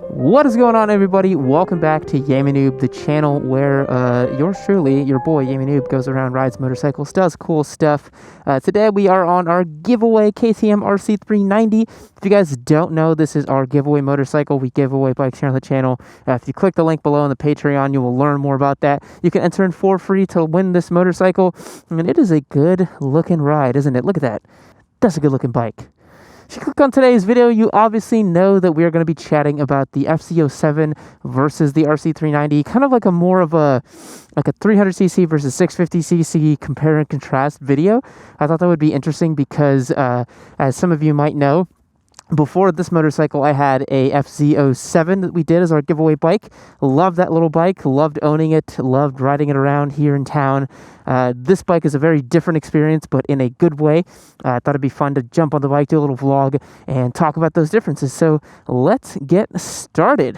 What is going on, everybody? Welcome back to Yamanoob, the channel where yours truly, your boy Yamanoob, goes around, rides motorcycles, does cool stuff. Today we are on our giveaway KTM RC390. If you guys don't know, this is our giveaway motorcycle. We give away bikes here on the channel. If you click the link below on the Patreon, you will learn more about that. You can enter in for free to win this motorcycle. I mean, it is a good looking ride, isn't it? Look at that. That's a good looking bike. If you click on today's video, you obviously know that we are going to be chatting about the FZ07 versus the RC390, kind of like a 300cc versus 650cc compare and contrast video. I thought that would be interesting because, as some of you might know, before this motorcycle, I had a FZ07 that we did as our giveaway bike. Loved that little bike, loved owning it, loved riding it around here in town. This bike is a very different experience, but in a good way. I thought it'd be fun to jump on the bike, do a little vlog, and talk about those differences. So let's get started.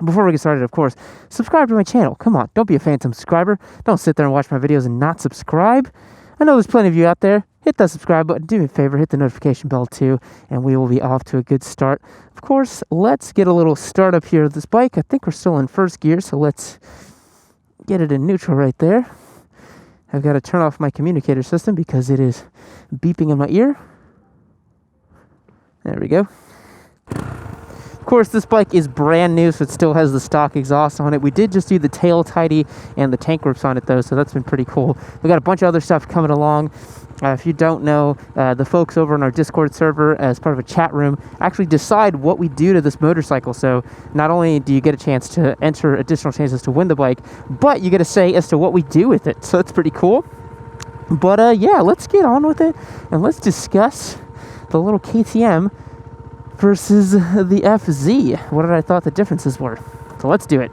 Before we get started, of course, subscribe to my channel. Come on, don't be a phantom subscriber. Don't sit there and watch my videos and not subscribe. I know there's plenty of you out there. Hit that subscribe button. Do me a favor, hit the notification bell too, and we will be off to a good start. Of course, let's get a little start up here with this bike. I think we're still in first gear, so let's get it in neutral right there. I've got to turn off my communicator system because it is beeping in my ear. There we go. Of course, this bike is brand new, so it still has the stock exhaust on it. We did just do the tail tidy and the tank ropes on it, though, so that's been pretty cool. We got a bunch of other stuff coming along. If you don't know, the folks over on our Discord server, as part of a chat room, actually decide what we do to this motorcycle. So not only do you get a chance to enter additional chances to win the bike, but you get a say as to what we do with it. So it's pretty cool. But yeah, let's get on with it, and let's discuss the little KTM versus the FZ. What did I thought the differences were? So let's do it.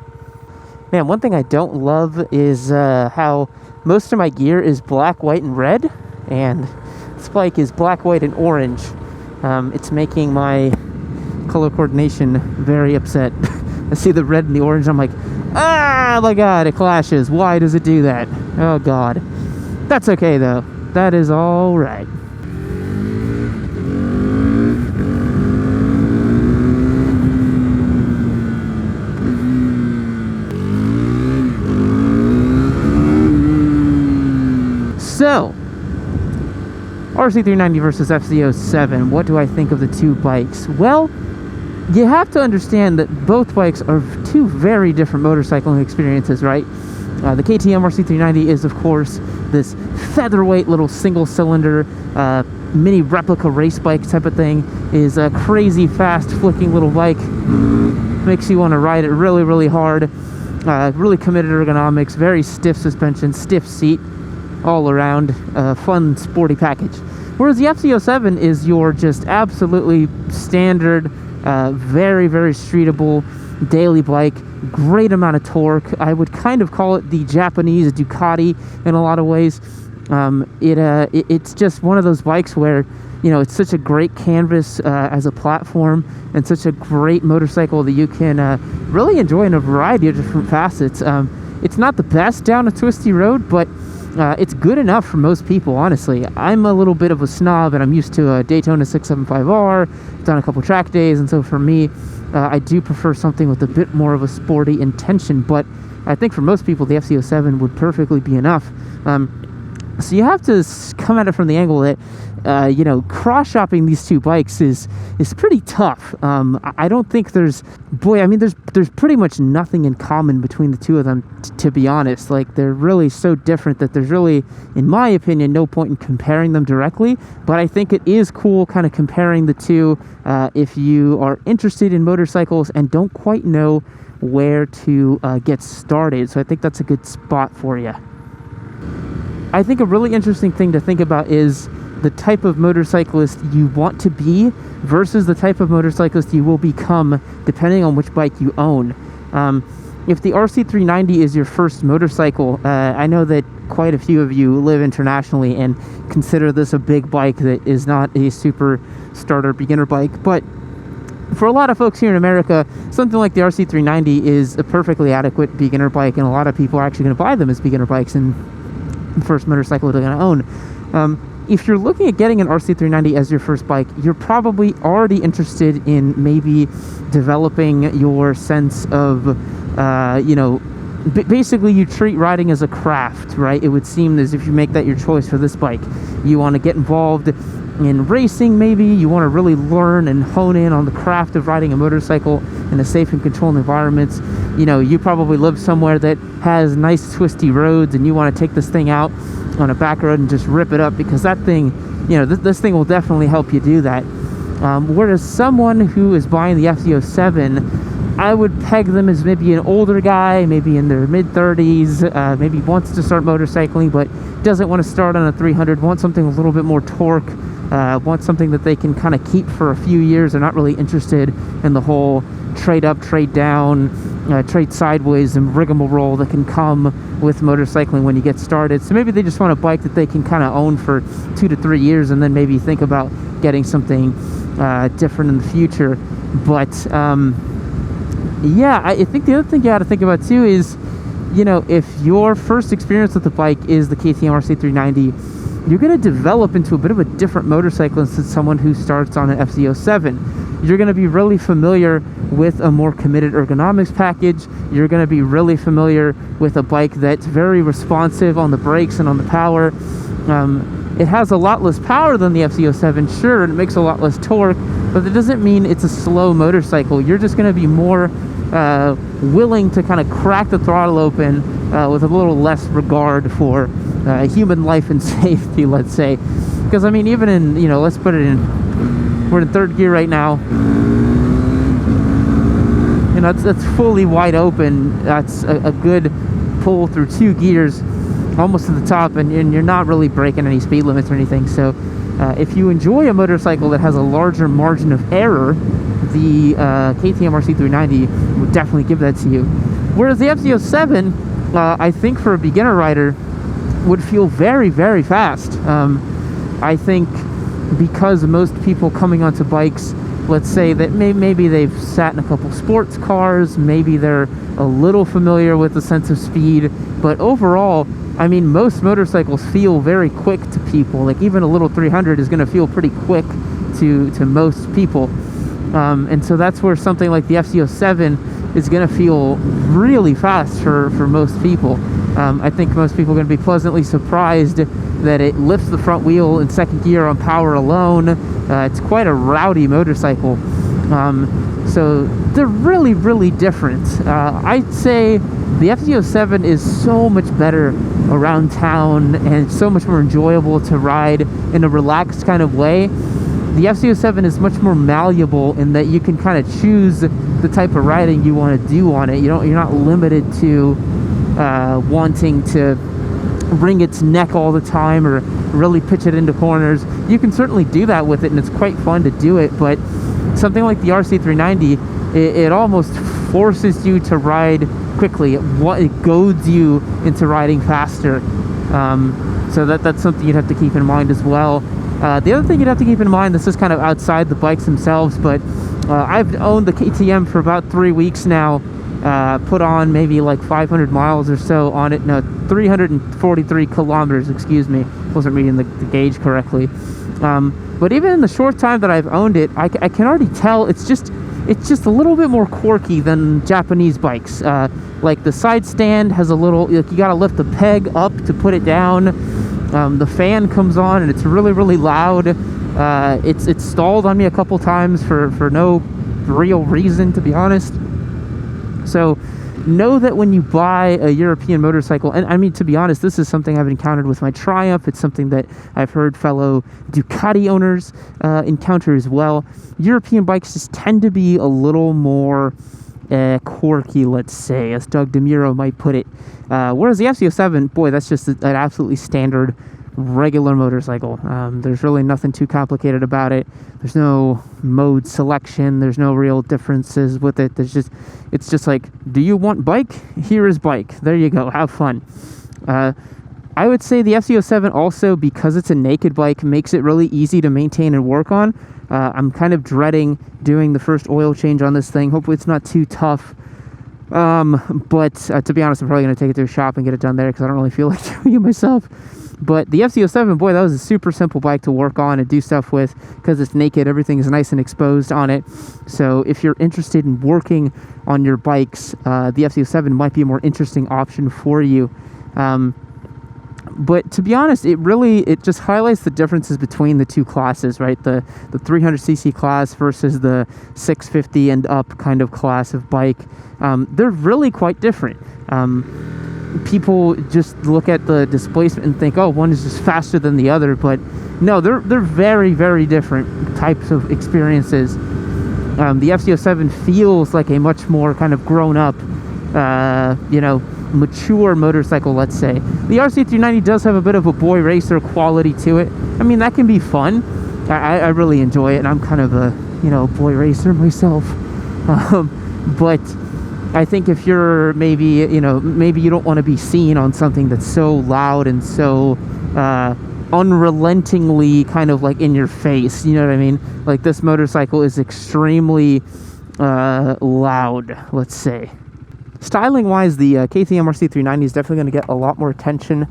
Man, one thing I don't love is how most of my gear is black, white, and red, and this bike is black, white, and orange. It's making my color coordination very upset. I see the red and the orange, I'm like, ah, my god, it clashes. Why does it do that? Oh god. That's okay though. That is all right. So, RC390 versus FZ07, what do I think of the two bikes? Well, you have to understand that both bikes are two very different motorcycling experiences, right? The KTM RC390 is, of course, this featherweight little single-cylinder mini replica race bike type of thing. Is a crazy fast flicking little bike. Makes you want to ride it really, really hard. Really committed ergonomics, very stiff suspension, stiff seat. All around fun sporty package, whereas the FZ07 is your just absolutely standard very, very streetable daily bike. Great amount of torque. I would kind of call it the Japanese Ducati in a lot of ways. It's just one of those bikes where, you know, it's such a great canvas as a platform, and such a great motorcycle that you can really enjoy in a variety of different facets. It's not the best down a twisty road, but it's good enough for most people, honestly. I'm a little bit of a snob, and I'm used to a Daytona 675R, done a couple track days, and so for me, I do prefer something with a bit more of a sporty intention, but I think for most people, the FZ07 would perfectly be enough. So you have to come at it from the angle that, you know, cross-shopping these two bikes is pretty tough. I don't think there's pretty much nothing in common between the two of them, to be honest. Like, they're really so different that there's really, in my opinion, no point in comparing them directly. But I think it is cool kind of comparing the two if you are interested in motorcycles and don't quite know where to get started. So I think that's a good spot for you. I think a really interesting thing to think about is the type of motorcyclist you want to be versus the type of motorcyclist you will become depending on which bike you own. If the RC390 is your first motorcycle, I know that quite a few of you live internationally and consider this a big bike that is not a super starter beginner bike, but for a lot of folks here in America, something like the RC390 is a perfectly adequate beginner bike, and a lot of people are actually going to buy them as beginner bikes and the first motorcycle they're going to own. if you're looking at getting an RC390 as your first bike, you're probably already interested in maybe developing your sense of, basically you treat riding as a craft, right? It would seem as if you make that your choice for this bike. You want to get involved in racing, maybe. You want to really learn and hone in on the craft of riding a motorcycle in a safe and controlled environment. You probably live somewhere that has nice twisty roads, and you want to take this thing out on a back road and just rip it up, because that thing, this thing will definitely help you do that. Whereas someone who is buying the FZ07, I would peg them as maybe an older guy, maybe in their mid-30s, maybe wants to start motorcycling but doesn't want to start on a 300, wants something a little bit more torque, wants something that they can kind of keep for a few years. They're not really interested in the whole trade up, trade down, trade sideways and rigmarole that can come with motorcycling when you get started. So maybe they just want a bike that they can kind of own for 2 to 3 years and then maybe think about getting something different in the future. But yeah, I think the other thing you got to think about too is, if your first experience with the bike is the KTM RC390, you're going to develop into a bit of a different motorcyclist than someone who starts on an FZ07. You're going to be really familiar with a more committed ergonomics package. You're going to be really familiar with a bike that's very responsive on the brakes and on the power. It has a lot less power than the FZ07, sure, and it makes a lot less torque, but that doesn't mean it's a slow motorcycle. You're just going to be more willing to kind of crack the throttle open with a little less regard for human life and safety, let's say. Because, even in, let's put it in, we're in third gear right now. That's fully wide open. That's a good pull through 2 gears, almost to the top, and you're not really breaking any speed limits or anything. So if you enjoy a motorcycle that has a larger margin of error, the KTM RC390 would definitely give that to you. Whereas the FZ07, I think for a beginner rider, would feel very, very fast. I think because most people coming onto bikes, let's say that maybe they've sat in a couple sports cars, maybe they're a little familiar with the sense of speed, but overall, most motorcycles feel very quick to people. Like even a little 300 is going to feel pretty quick to most people. And so that's where something like the FZ07 is going to feel really fast for most people. I think most people are going to be pleasantly surprised that it lifts the front wheel in second gear on power alone. It's quite a rowdy motorcycle. So they're really, really different. I'd say the FZ07 is so much better around town and so much more enjoyable to ride in a relaxed kind of way. The FZ07 is much more malleable in that you can kind of choose the type of riding you want to do on it. You're not limited to wanting to wring its neck all the time or really pitch it into corners. You can certainly do that with it, and it's quite fun to do it, but something like the RC390, it almost forces you to ride quickly. It goads you into riding faster. So that's something you'd have to keep in mind as well. The other thing you'd have to keep in mind, this is kind of outside the bikes themselves, but I've owned the KTM for about 3 weeks now. Put on maybe like 500 miles or so on it. No, 343 kilometers, excuse me. Wasn't reading the gauge correctly. But even in the short time that I've owned it, I can already tell it's just a little bit more quirky than Japanese bikes. Like the side stand has a little, like you gotta lift the peg up to put it down. The fan comes on and it's really, really loud. It's stalled on me a couple times for no real reason, to be honest. So know that when you buy a European motorcycle, and to be honest, this is something I've encountered with my Triumph. It's something that I've heard fellow Ducati owners encounter as well. European bikes just tend to be a little more quirky, let's say, as Doug DeMuro might put it. Whereas the FZ07, boy, that's just an absolutely standard regular motorcycle. There's really nothing too complicated about it. There's no mode selection. There's no real differences with it. It's just like, do you want bike? Here is bike. There you go. Have fun. I would say the FZ07 also, because it's a naked bike, makes it really easy to maintain and work on. I'm kind of dreading doing the first oil change on this thing. Hopefully it's not too tough. But to be honest, I'm probably going to take it to a shop and get it done there because I don't really feel like doing it myself. But the FZ07, boy, that was a super simple bike to work on and do stuff with because it's naked. Everything is nice and exposed on it. So if you're interested in working on your bikes, the FZ07 might be a more interesting option for you. But to be honest, it just highlights the differences between the two classes, right? The 300cc class versus the 650 and up kind of class of bike. They're really quite different. People just look at the displacement and think, oh, one is just faster than the other, but no, they're very, very different types of experiences. The FZ07 feels like a much more kind of grown up, mature motorcycle, let's say. The RC390 does have a bit of a boy racer quality to it. I mean, that can be fun. I really enjoy it, and I'm kind of a boy racer myself. But I think if you're maybe you don't want to be seen on something that's so loud and so unrelentingly kind of like in your face, you know what I mean? Like, this motorcycle is extremely loud, let's say. Styling wise, the KTM RC390 is definitely going to get a lot more attention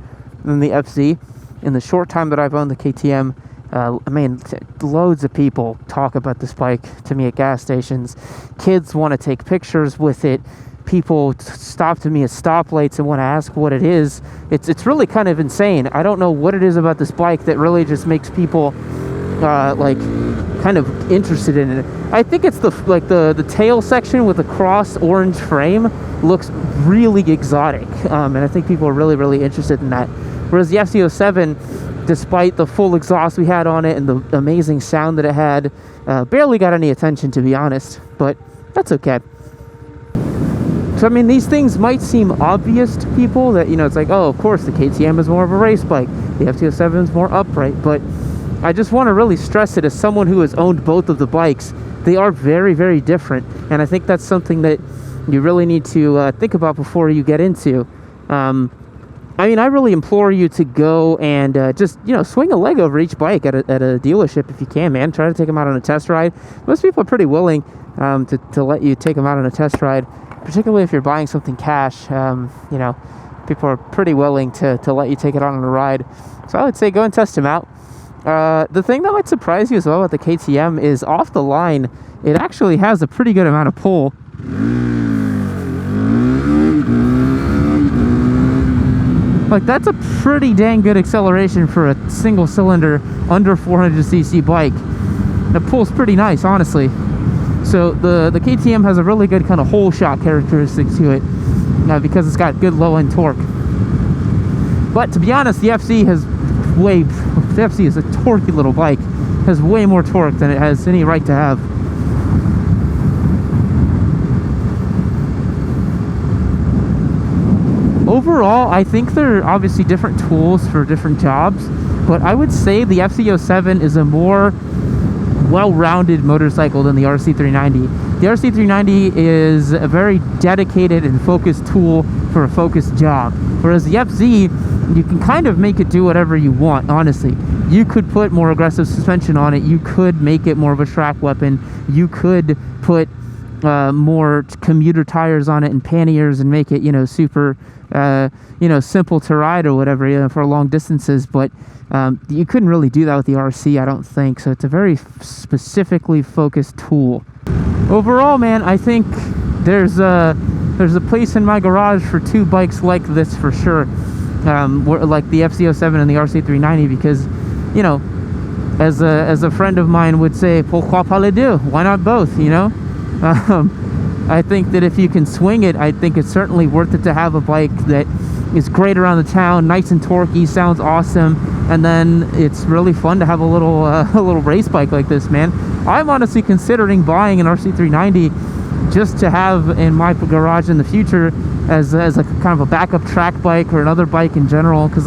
than the FZ. In the short time that I've owned the KTM, loads of people talk about this bike to me at gas stations. Kids want to take pictures with it. People stop to me at stoplights and want to ask what it is. It's really kind of insane. I don't know what it is about this bike that really just makes people kind of interested in it. I think it's the tail section with the cross orange frame looks really exotic, and I think people are really, really interested in that. Whereas the FZ07, despite the full exhaust we had on it and the amazing sound that it had, barely got any attention, to be honest, but that's okay. So, I mean, these things might seem obvious to people that, it's like, oh, of course, the KTM is more of a race bike, the FZ07 is more upright, but I just want to really stress it as someone who has owned both of the bikes. They are very, very different, and I think that's something that you really need to think about before you get into. I really implore you to go and just, swing a leg over each bike at a dealership if you can, man. Try to take them out on a test ride. Most people are pretty willing to let you take them out on a test ride, particularly if you're buying something cash. People are pretty willing to let you take it on a ride. So I would say go and test them out. The thing that might surprise you as well about the KTM is off the line, it actually has a pretty good amount of pull. Like, that's a pretty dang good acceleration for a single cylinder under 400cc bike. It pulls pretty nice, honestly. So the KTM has a really good kind of hole shot characteristic to it, because it's got good low end torque. But to be honest, the FZ is a torquey little bike, has way more torque than it has any right to have. Overall, I think they're obviously different tools for different jobs, but I would say the FZ07 is a more well-rounded motorcycle than the RC390. The RC390 is a very dedicated and focused tool for a focused job, whereas the FZ, you can kind of make it do whatever you want, honestly. You could put more aggressive suspension on it, you could make it more of a track weapon, you could put more commuter tires on it and panniers and make it, super simple to ride or whatever, for long distances, but you couldn't really do that with the RC, I don't think. So it's a very specifically focused tool. Overall, man, I think there's a place in my garage for two bikes like this for sure, like the FZ07 and the RC390, because as a friend of mine would say, pourquoi pas les deux? Why not both? I think that if you can swing it, I think it's certainly worth it to have a bike that is great around the town, nice and torquey, sounds awesome, and then it's really fun to have a little race bike like this, man. I'm honestly considering buying an RC390 just to have in my garage in the future as a kind of a backup track bike or another bike in general, because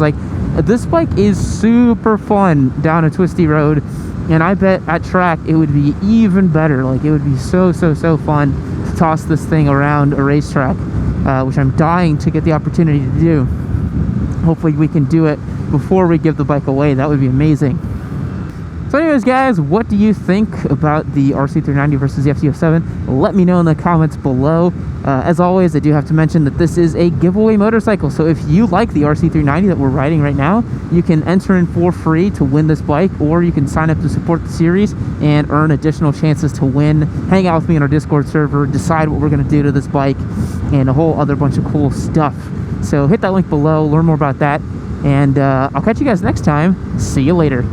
this bike is super fun down a twisty road. And I bet at track it would be even better. Like, it would be so fun to toss this thing around a racetrack, which I'm dying to get the opportunity to do. Hopefully we can do it before we give the bike away. That would be amazing. So anyways, guys, what do you think about the RC390 versus the FZ07? Let me know in the comments below. As always, I do have to mention that this is a giveaway motorcycle. So if you like the RC390 that we're riding right now, you can enter in for free to win this bike, or you can sign up to support the series and earn additional chances to win, hang out with me on our Discord server, decide what we're going to do to this bike, and a whole other bunch of cool stuff. So hit that link below, learn more about that, and I'll catch you guys next time. See you later.